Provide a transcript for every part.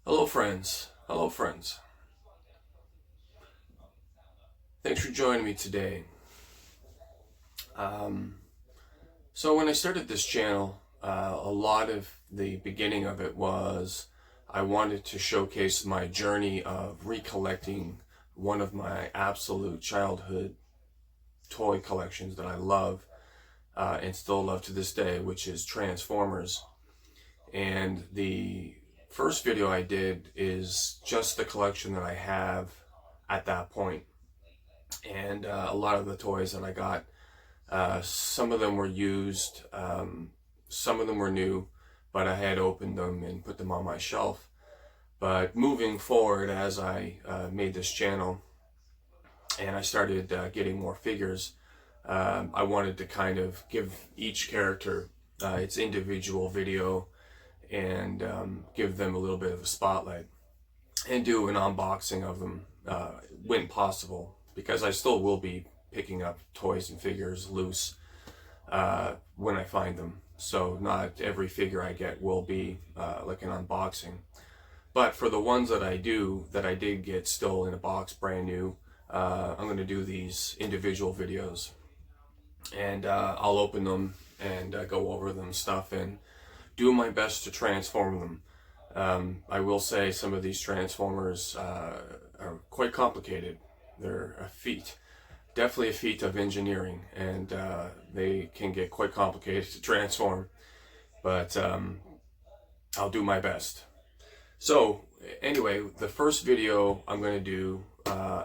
Hello friends, hello friends. Thanks for joining me today. So when I started this channel, a lot of the beginning of it was I wanted to showcase my journey of recollecting one of my absolute childhood toy collections that I love and still love to this day, which is Transformers. And the first video I did is just the collection that I have at that point. And a lot of the toys that I got, some of them were used, some of them were new, but I had opened them and put them on my shelf. But moving forward, as I made this channel and I started getting more figures, I wanted to kind of give each character its individual video and give them a little bit of a spotlight and do an unboxing of them when possible, because I still will be picking up toys and figures loose when I find them. So not every figure I get will be like an unboxing. But for the ones that I did get still in a box, brand new, I'm going to do these individual videos. And I'll open them and go over them stuff and do my best to transform them. I will say some of these Transformers are quite complicated. They're a feat, definitely a feat of engineering, and they can get quite complicated to transform, but I'll do my best. So anyway, the first video I'm going to do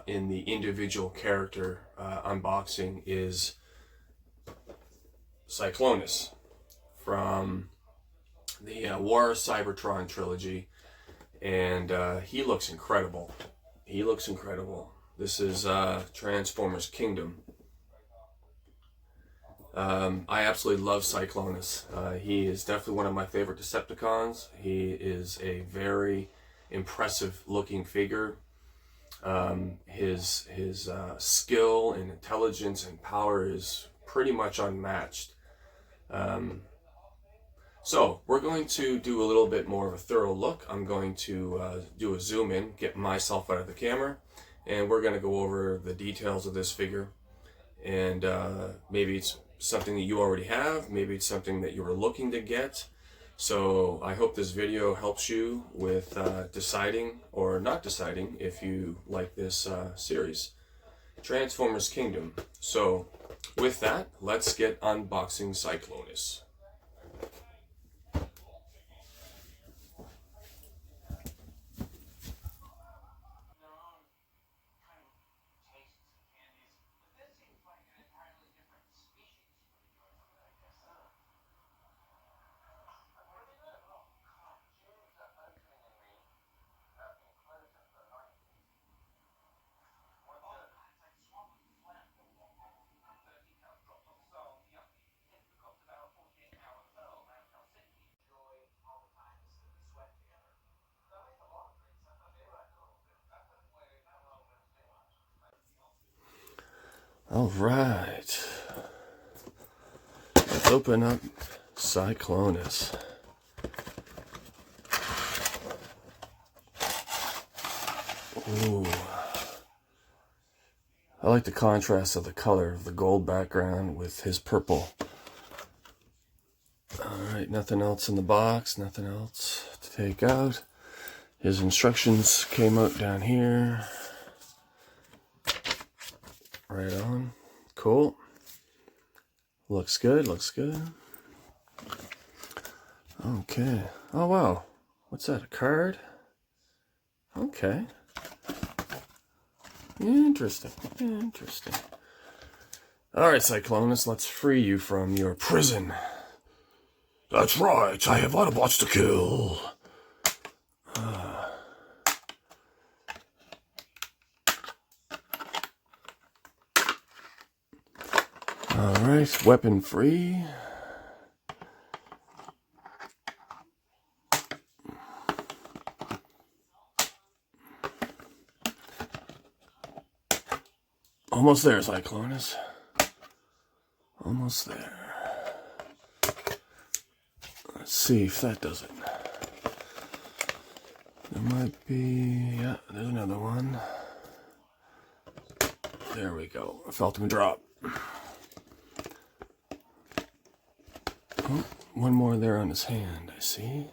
in the individual character unboxing is Cyclonus from the War Cybertron trilogy, and he looks incredible. He looks incredible. This is Transformers Kingdom. I absolutely love Cyclonus. He is definitely one of my favorite Decepticons. He is a very impressive looking figure. His skill and intelligence and power is pretty much unmatched. So we're going to do a little bit more of a thorough look. I'm going to do a zoom in, get myself out of the camera, and we're going to go over the details of this figure. And maybe it's something that you already have, maybe it's something that you were looking to get. So I hope this video helps you with deciding or not deciding if you like this series, Transformers Kingdom. So with that, let's get unboxing Cyclonus. All right, let's open up Cyclonus. Ooh, I like the contrast of the color of the gold background with his purple. All right, nothing else in the box, nothing else to take out. His instructions came out down here. Right on. Cool. Looks good, looks good. Okay. Oh, wow. What's that, a card? Okay. Interesting, interesting. Alright, Cyclonus, let's free you from your prison. That's right, I have Autobots to kill. Alright, weapon free. Almost there, Cyclonus. Almost there. Let's see if that does it. There might be, yeah, there's another one. There we go. I felt him drop. Oh, one more there on his hand, I see.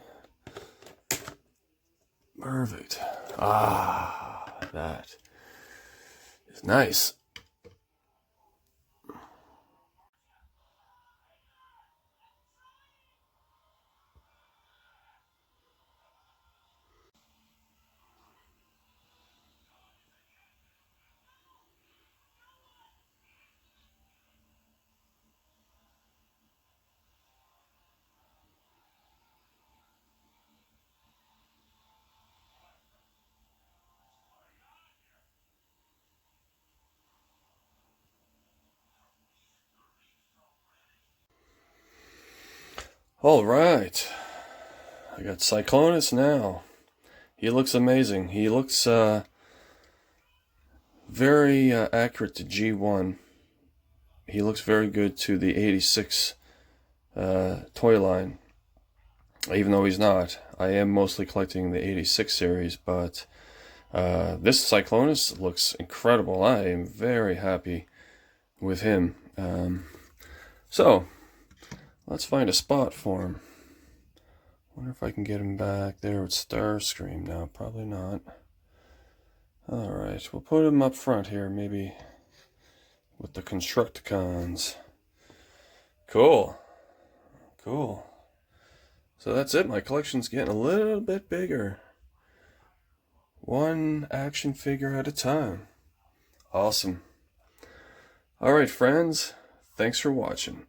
Perfect. Ah, that is nice. All right. I got Cyclonus now. He looks amazing. He looks very accurate to G1. He looks very good to the 86 toy line. Even though he's not. I am mostly collecting the 86 series, but this Cyclonus looks incredible. I am very happy with him. So, let's find a spot for him. Wonder if I can get him back there with Starscream now. Probably not. Alright, we'll put him up front here, maybe with the Constructicons. Cool. Cool. So that's it. My collection's getting a little bit bigger. One action figure at a time. Awesome. Alright, friends. Thanks for watching.